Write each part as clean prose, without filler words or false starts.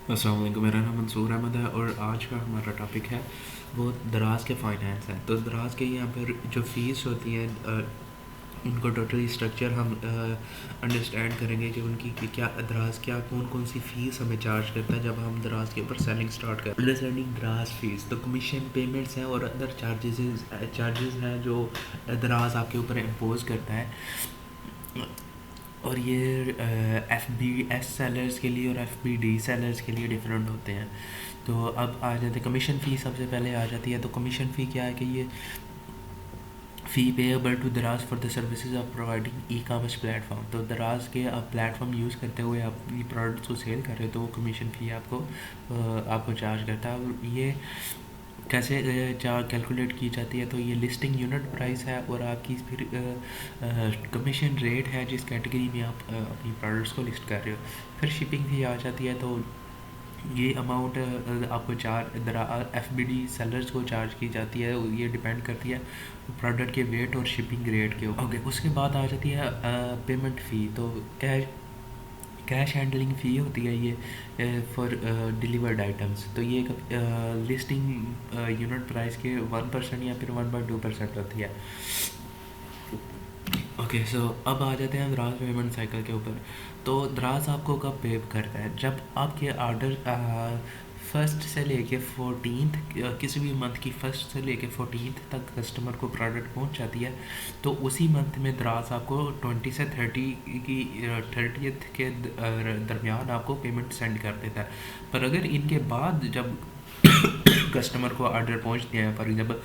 अस्सलाम वालेकुम, मेरा नाम मंसूर अहमद है और आज का हमारा टॉपिक है वो दराज के फ़ाइनेंस है। तो दराज के यहाँ पर जो फ़ीस होती है उनको टोटली स्ट्रक्चर हम अंडरस्टैंड करेंगे कि उनकी क्या दराज क्या कौन कौन सी फ़ीस हमें चार्ज करता है जब हम दराज के ऊपर सेलिंग स्टार्ट करें। अंडरस्टैंडिंग दराज फ़ीस तो कमीशन पेमेंट्स हैं और अदर चार्जेस हैं जो दराज आपके ऊपर इम्पोज करता है। और ये एफ बी एस सेलर्स के लिए और एफ बी डी सेलर्स के लिए डिफरेंट होते हैं। तो अब आ जाते हैं कमीशन फ़ी, सबसे पहले आ जाती है। तो कमीशन फ़ी क्या है कि ये फ़ी पेएबल टू दराज for the services of providing e commerce platform. तो दराज के आप प्लेटफॉर्म यूज़ करते हुए आप अपनी प्रोडक्ट्स को सेल कर रहे हो तो वो कमीशन फ़ी आपको चार्ज करता है। और ये कैसे चार्ज कैलकुलेट की जाती है, तो ये लिस्टिंग यूनिट प्राइस है और आपकी फिर कमीशन रेट है जिस कैटेगरी में आप अपनी प्रोडक्ट्स को लिस्ट कर रहे हो। फिर शिपिंग फी आ जाती है। तो ये अमाउंट आपको एफ बी डी सेलर्स को चार्ज की जाती है। ये डिपेंड करती है प्रोडक्ट के वेट और शिपिंग रेट के ऊपर। ओके, उसके बाद आ जाती है पेमेंट फ़ी। तो कैश हैंडलिंग फ़ी होती है ये फॉर डिलीवर्ड आइटम्स। तो ये लिस्टिंग यूनिट प्राइस के 1% या फिर 1.2% होती है। ओके, सो अब आ जाते हैं दराज पेमेंट साइकिल के ऊपर। तो दराज आपको कब पे करता है? जब आपके ऑर्डर फर्स्ट से लेके 14th, किसी भी मंथ की फर्स्ट से लेके 14th तक कस्टमर को प्रोडक्ट पहुंच जाती है। तो उसी मंथ में दराज आपको 20 से 30th के दरमियान आपको पेमेंट सेंड कर देता है। पर अगर इनके बाद जब कस्टमर को ऑर्डर पहुंचते हैं, फॉर एग्जाम्पल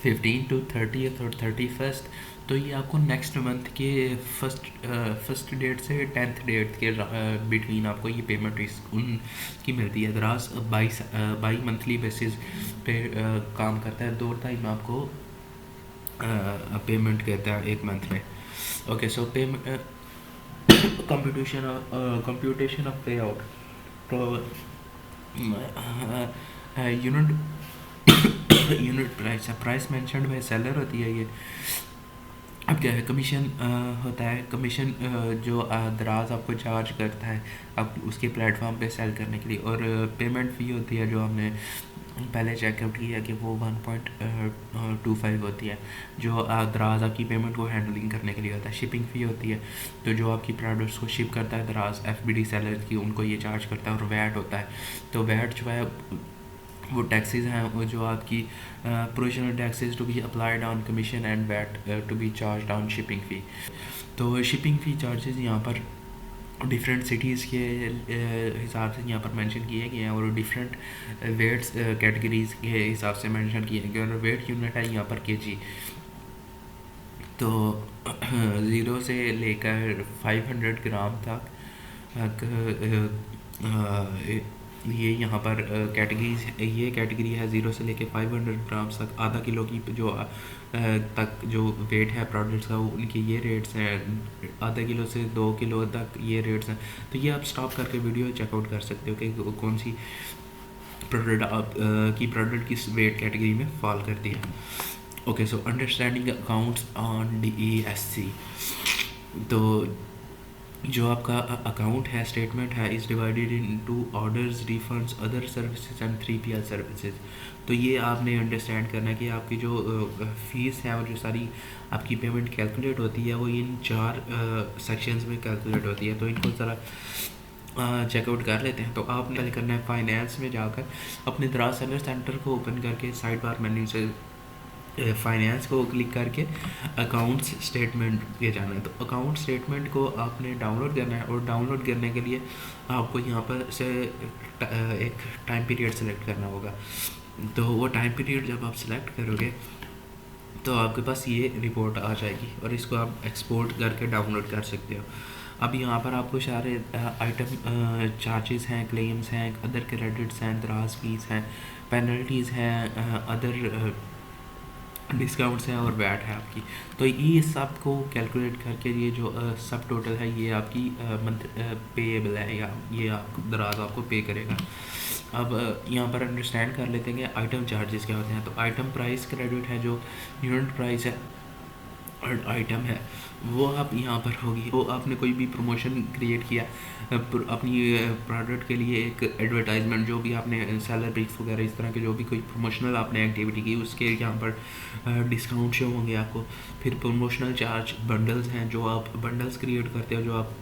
15 to 30th और 31st, तो ये आपको नेक्स्ट मंथ के फर्स्ट डेट से 10th डेट के बिटवीन आपको ये पेमेंट उनकी मिलती है। दराज बाई मंथली बेसिस पे काम करता है। 2 टाइम आपको पेमेंट कहता है एक मंथ में। Okay, so payment computation of pay out. तो unit unit price mentioned by seller होती है ये। अब क्या है, कमीशन होता है। कमीशन जो दराज आपको चार्ज करता है आप उसके प्लेटफॉर्म पे सेल करने के लिए। और पेमेंट फ़ी होती है जो हमने पहले चेकआउट किया कि वो 1.25 होती है जो दराज आपकी पेमेंट को हैंडलिंग करने के लिए होता है। शिपिंग फ़ी होती है तो जो आपकी प्रोडक्ट्स को शिप करता है दराज एफ बी डी सेलर की, उनको ये चार्ज करता है। और वैट होता है। तो वैट जो है वो टैक्सेस हैं वो जो आपकी provisional taxes to be applied on commission and VAT to be charge on shipping fee. तो शिपिंग फ़ी चार्जेस यहाँ पर डिफरेंट सिटीज़ के हिसाब से यहाँ पर मेंशन किए गए हैं और डिफरेंट वेट्स कैटेगरीज के हिसाब से मेंशन किए गए। और वेट यूनिट है यहाँ पर केजी। तो 0 से लेकर 500 ग्राम तक ये यहाँ पर कैटेगरीज, ये कैटेगरी है 0 से लेके 500 ग्राम तक। आधा किलो की जो तक जो वेट है प्रोडक्ट्स का वो उनके ये रेट्स हैं। आधा किलो से 2 किलो तक ये रेट्स हैं। तो ये आप स्टॉप करके वीडियो चेकआउट कर सकते हो कि कौन सी प्रोडक्ट आप की प्रोडक्ट किस वेट कैटेगरी में फॉल करती है। Okay, so understanding accounts on DESC। तो जो आपका अकाउंट है, स्टेटमेंट है, is divided into orders, refunds, other services and 3PL services. तो ये आपने अंडरस्टैंड करना है कि आपकी जो फ़ीस है और जो सारी आपकी पेमेंट कैलकुलेट होती है वो इन 4 सेक्शंस में कैलकुलेट होती है। तो इनको ज़रा चेकआउट कर लेते हैं। तो आपने पहले करना है फाइनेंस में जाकर अपने दराज सेलर सेंटर को ओपन करके साइड बार मेन्यू से फाइनेंस को क्लिक करके अकाउंट्स स्टेटमेंट पे जाना है। तो अकाउंट स्टेटमेंट को आपने डाउनलोड करना है और डाउनलोड करने के लिए आपको यहाँ पर से एक टाइम पीरियड सेलेक्ट करना होगा। तो वो टाइम पीरियड जब आप सेलेक्ट करोगे तो आपके पास ये रिपोर्ट आ जाएगी और इसको आप एक्सपोर्ट करके डाउनलोड कर सकते हो। अब यहाँ पर आपको सारे आइटम चार्जेस हैं, क्लेम्स हैं, अदर क्रेडिट्स हैं, दराज फीस हैं, पेनल्टीज़ हैं, अदर डिस्काउंट्स हैं और वैट है आपकी। तो ये सब को कैलकुलेट करके ये जो सब टोटल है ये आपकी मंथ पेएबल है या ये आप दराज आपको पे करेगा। अब यहाँ पर अंडरस्टैंड कर लेते हैं कि आइटम चार्जेस क्या होते हैं। तो आइटम प्राइस क्रेडिट है जो यूनिट प्राइस है आइटम है वो आप यहाँ पर होगी। वो आपने कोई भी प्रमोशन क्रिएट किया अपनी प्रोडक्ट के लिए, एक एडवर्टाइजमेंट जो भी आपने सेलर पिक्स वगैरह इस तरह के जो भी कोई प्रमोशनल आपने एक्टिविटी की, उसके यहाँ पर डिस्काउंट शो होंगे आपको। फिर प्रमोशनल चार्ज बंडल्स हैं, जो आप बंडल्स क्रिएट करते हो, जो आप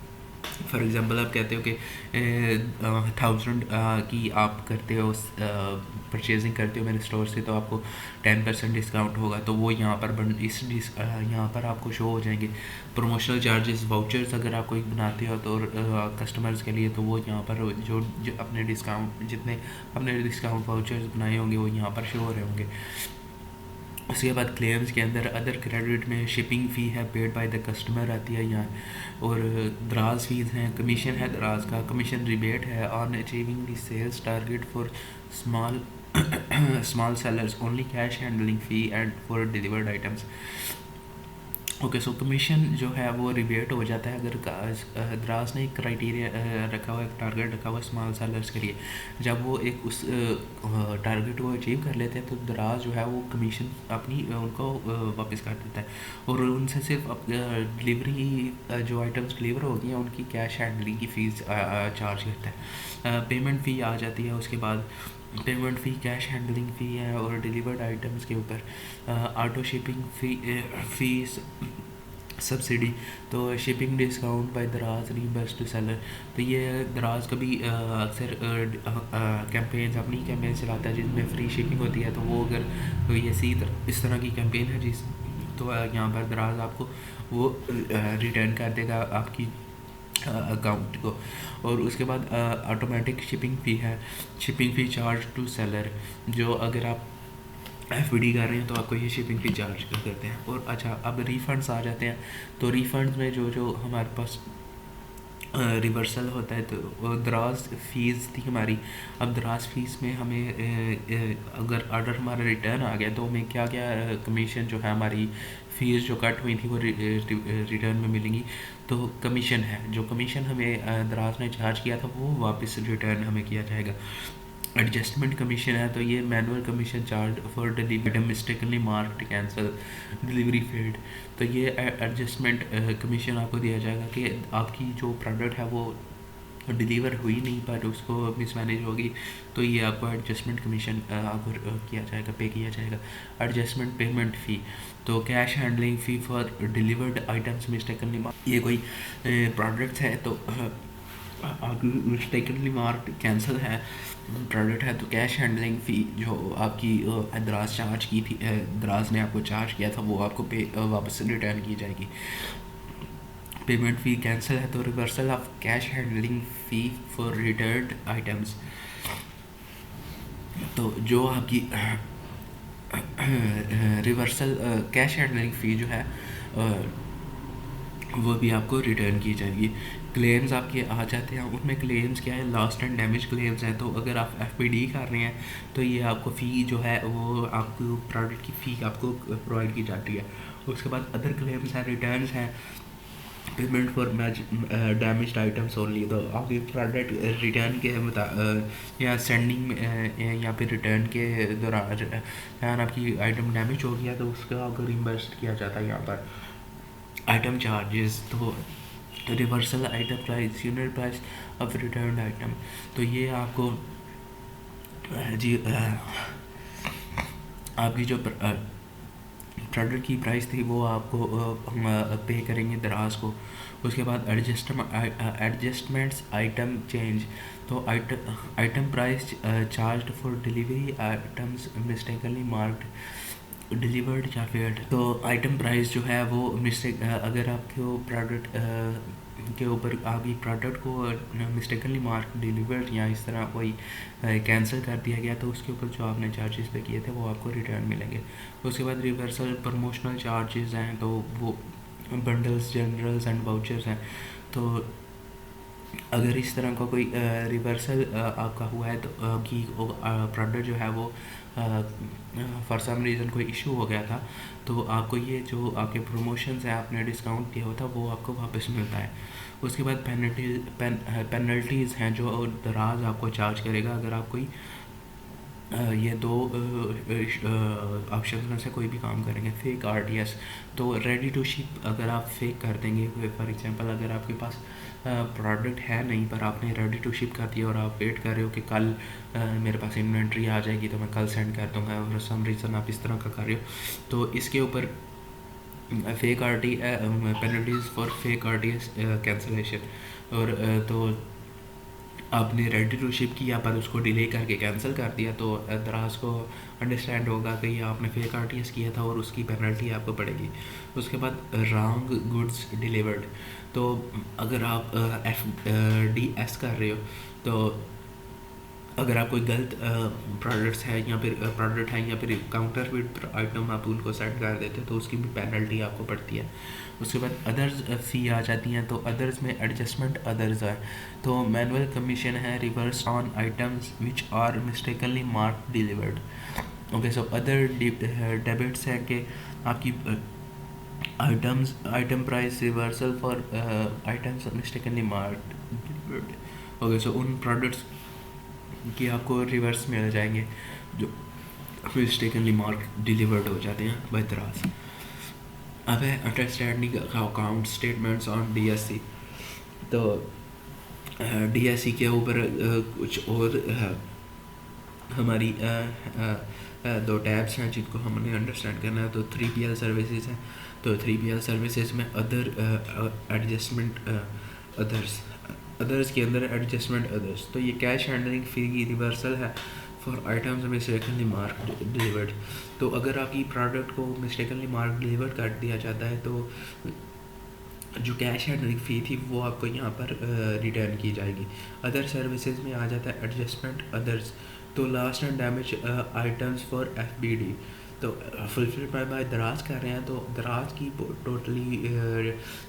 फॉर एग्ज़ाम्पल आप कहते हो कि 1000 की आप करते हो परचेजिंग करते हो मेरे स्टोर से, तो आपको 10% डिस्काउंट होगा, तो वो यहाँ पर यहाँ पर आपको शो हो जाएंगे। प्रमोशनल चार्जेस वाउचर्स अगर आप कोई बनाते हो तो कस्टमर्स के लिए, तो वो यहाँ पर जो अपने डिस्काउंट जितने अपने डिस्काउंट वाउचर्स बनाए होंगे वो यहाँ पर शो हो रहे होंगे। उसके बाद क्लेम्स के अंदर अदर क्रेडिट में शिपिंग फ़ी है पेड बाय द कस्टमर आती है यहाँ, और दराज फीस हैं, कमीशन है दराज का, कमीशन रिबेट है on achieving the sales target for small small sellers, only cash handling fee and for delivered items. Okay, so commission जो है वो रिबेट हो जाता है अगर दराज ने एक क्राइटेरिया रखा हुआ, एक टारगेट रखा हुआ स्मॉल सेलर्स के लिए। जब वो एक उस टारगेट को अचीव कर लेते हैं तो दराज जो है वो कमीशन अपनी उनको वापस कर देता है, और उनसे सिर्फ डिलीवरी जो आइटम्स डिलीवर होती हैं उनकी कैश हैंडलिंग की फ़ीस चार्ज करता है। पेमेंट फ़ी आ जाती है उसके बाद, पेमेंट फ़ी, कैश हैंडलिंग फ़ी है, और डिलीवर्ड आइटम्स के ऊपर ऑटो शिपिंग फ़ीस सब्सिडी, तो शिपिंग डिस्काउंट बाय दराज रीइंबर्स टू सेलर। तो ये दराज कभी अक्सर कैंपेन्स अपनी कैंपेन चलाता है जिसमें फ्री शिपिंग होती है, तो वो अगर कोई ऐसी इस तरह की कैंपेन है जिस तो यहाँ पर दराज आपको वो रिटर्न कर देगा आपकी अकाउंट को। और उसके बाद ऑटोमेटिक शिपिंग फ़ी है, shipping fee charge to seller, जो अगर आप एफडी कर रहे हैं तो आपको ये शिपिंग फ़ी चार्ज करते हैं। और अच्छा, अब रिफ़ंड्स आ जाते हैं, तो रिफ़ंड्स में जो हमारे पास रिवर्सल होता है, तो दराज फ़ीस थी हमारी। अब दराज फ़ीस में हमें अगर ऑर्डर हमारा रिटर्न आ गया तो हमें क्या क्या कमीशन जो है हमारी फ़ीस जो कट हुई थी वो रिटर्न में मिलेंगी। तो कमीशन है, जो कमीशन हमें दराज ने चार्ज किया था वो वापस रिटर्न हमें किया जाएगा। एडजस्टमेंट कमीशन है, तो ये manual commission charge for delivery mistakenly marked cancel delivery failed, तो ये एडजस्टमेंट कमीशन आपको दिया जाएगा कि आपकी जो प्रोडक्ट है वो डिलीवर हुई नहीं पर उसको मिसमैनेज होगी, तो ये आपको एडजस्टमेंट कमीशन आपको किया जाएगा, पे किया जाएगा। एडजस्टमेंट पेमेंट फ़ी, तो cash handling fee for delivered items mistakenly, ये कोई प्रोडक्ट्स है तो आपकी मिस्टेकनली मार्क कैंसिल है प्रोडक्ट है, तो कैश हैंडलिंग फ़ी जो आपकी दराज चार्ज की थी, दराज ने आपको चार्ज किया था वो आपको वापस रिटर्न की जाएगी। पेमेंट फ़ी कैंसिल है, तो reversal of cash handling fee for returned items, तो जो आपकी रिवर्सल कैश हैंडलिंग फ़ी जो है वो भी आपको रिटर्न की जाएगी। क्लेम्स आपके आ जाते हैं, उनमें क्लेम्स क्या है, लॉस्ट एंड डैमेज क्लेम्स हैं, तो अगर आप एफपीडी कर रहे हैं तो ये आपको फ़ी जो है वो आपको प्रोडक्ट की फ़ी आपको प्रोवाइड की जाती है। उसके बाद अदर क्लेम्स हैं, रिटर्न्स हैं, payment for damaged items only, तो आपकी प्रोडक्ट रिटर्न के या सेंडिंग या फिर रिटर्न के दौरान आपकी आइटम डैमेज हो गया तो उसका आपको रिम्बर्स किया जाता है। यहाँ पर आइटम चार्जेस, तो reversal item price, unit price of return item, तो ये आपको जी आपकी जो प्रोडक्ट की प्राइस थी वो आपको पे करेंगे दराज को। उसके बाद एडजस्टमेंट्स आइटम चेंज, तो item price charge for delivery items mistakenly marked delivered या फेल्ड, तो आइटम प्राइस जो है वो मिस्टेक अगर आपको प्रोडक्ट के ऊपर आपकी प्रोडक्ट को मिस्टेकनली मार्क डिलीवर्ड या इस तरह कोई कैंसिल कर दिया गया तो उसके ऊपर जो आपने चार्जेस पे किए थे वो आपको रिटर्न मिलेंगे। उसके बाद रिवर्सल प्रमोशनल चार्जेस हैं, तो वो बंडल्स, जनरल्स एंड वाउचर्स हैं, तो अगर इस तरह का कोई रिवर्सल आपका हुआ है तो आपकी प्रोडक्ट जो है वो फॉर सम रीज़न कोई इशू हो गया था तो आपको ये जो आपके प्रमोशंस हैं आपने डिस्काउंट दिया होता वो आपको वापस मिलता है। उसके बाद पेनल्टीज़ हैं जो दराज आपको चार्ज करेगा अगर आप कोई ये दो ऑप्शन में से कोई भी काम करेंगे। फेक आरटीएस, तो रेडी टू शिप अगर आप फेक कर देंगे, फॉर एग्जांपल अगर आपके पास प्रोडक्ट है नहीं पर आपने रेडी टू शिप कर दिया और आप वेट कर रहे हो कि कल मेरे पास इन्वेंट्री आ जाएगी तो मैं कल सेंड कर दूंगा, और सम रीज़न आप इस तरह का कर रहे हो, तो इसके ऊपर fake R T penalties for fake R T S cancellation. और तो आपने रेडी टू शिप किया पर उसको डिले करके कैंसिल कर दिया, तो दराज को अंडरस्टैंड होगा कि ये आपने फेक आरटीएस किया था और उसकी पेनल्टी आपको पड़ेगी। उसके बाद रॉन्ग गुड्स डिलीवर्ड, तो अगर आप एफ डी एस कर रहे हो, तो अगर आप कोई गलत प्रोडक्ट्स है या फिर प्रोडक्ट है या फिर काउंटर फिट आइटम आप उनको सेट कर देते हो तो उसकी भी पेनल्टी आपको पड़ती है। उसके बाद अदर्स फ़ी आ जाती हैं, तो अदर्स में एडजस्टमेंट अदर्स है, तो मैनुअल कमीशन है reverse on items which are mistakenly mark delivered. Okay, so other debits है कि आपकी item price reversal for items mistakenly mark delivered. Okay, so उन प्रोडक्ट्स कि आपको रिवर्स मिल जाएंगे जो मिस्टेकनली मार्क डिलीवर्ड हो जाते हैं बाय दराज। अब है understanding account statements on DSC, तो डीएससी के ऊपर कुछ और हमारी दो टैब्स हैं जिनको हमने अंडरस्टैंड करना है। तो 3PL सर्विसेज हैं, तो 3PL सर्विसेज में अदर एडजस्टमेंट अदर्स के अंदर एडजस्टमेंट अदर्स, तो ये कैश हैंडलिंग फ़ी की रिवर्सल है for items mistakenly mark delivered. तो अगर आपकी प्रोडक्ट को मिस्टेकनली मार्क डिलीवर कर दिया जाता है तो जो कैश हैंडलिंग फ़ी थी वो आपको यहाँ पर रिटर्न की जाएगी। अदर सर्विसेज में आ जाता है एडजस्टमेंट अदर्स, तो last and damage items for FBD, तो फुलफिल बाय दराज कर रहे हैं, तो दराज की टोटली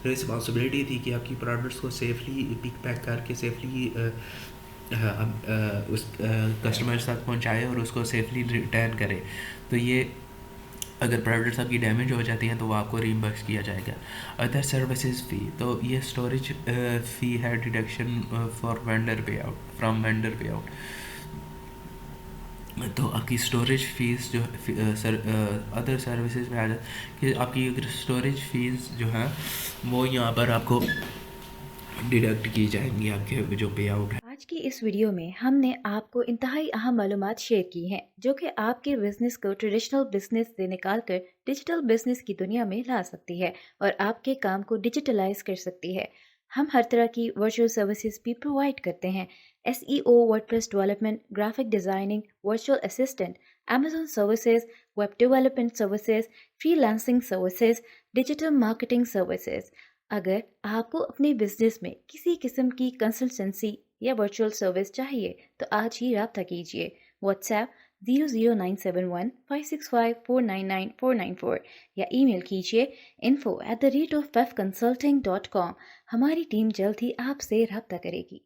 रिस्पॉन्सिबिलिटी थी कि आपकी प्रोडक्ट्स को सेफली पिक पैक करके सेफली उस कस्टमर्स तक पहुंचाए और उसको सेफली रिटर्न करें। तो ये अगर प्रोडक्ट्स आपकी डैमेज हो जाती हैं तो वो आपको रीइंबर्स किया जाएगा। अदर सर्विसेज फ़ी, तो ये स्टोरेज फ़ी है डिडक्शन फॉर वेंडर पे आउट फ्रॉम वेंडर पे आउट, तो आपकी स्टोरेज फ़ीस जो अदर सर्विसेज में आ जाए कि आपकी स्टोरेज फ़ीस जो है वो यहाँ पर आपको डिडक्ट की जाएंगी आपके जो पे आउट है। आज की इस वीडियो में हमने आपको इंतहाई अहम मालूमात शेयर की हैं जो कि आपके बिजनेस को ट्रेडिशनल बिजनेस से निकालकर डिजिटल बिजनेस की दुनिया में ला सकती है और आपके काम को डिजिटलाइज कर सकती है। हम हर तरह की वर्चुअल सर्विसेज भी प्रोवाइड करते हैं। SEO, WordPress development, graphic designing, virtual assistant, Amazon services, web development services, freelancing services, digital marketing services. अगर आपको अपने बिजनेस में किसी किस्म की कंसल्टेंसी या वर्चुअल सर्विस चाहिए तो आज ही रब्ता कीजिए। व्हाट्सएप 0097156549994 या ईमेल कीजिए info@fefconsulting.com। हमारी टीम जल्द ही आपसे रब्ता करेगी।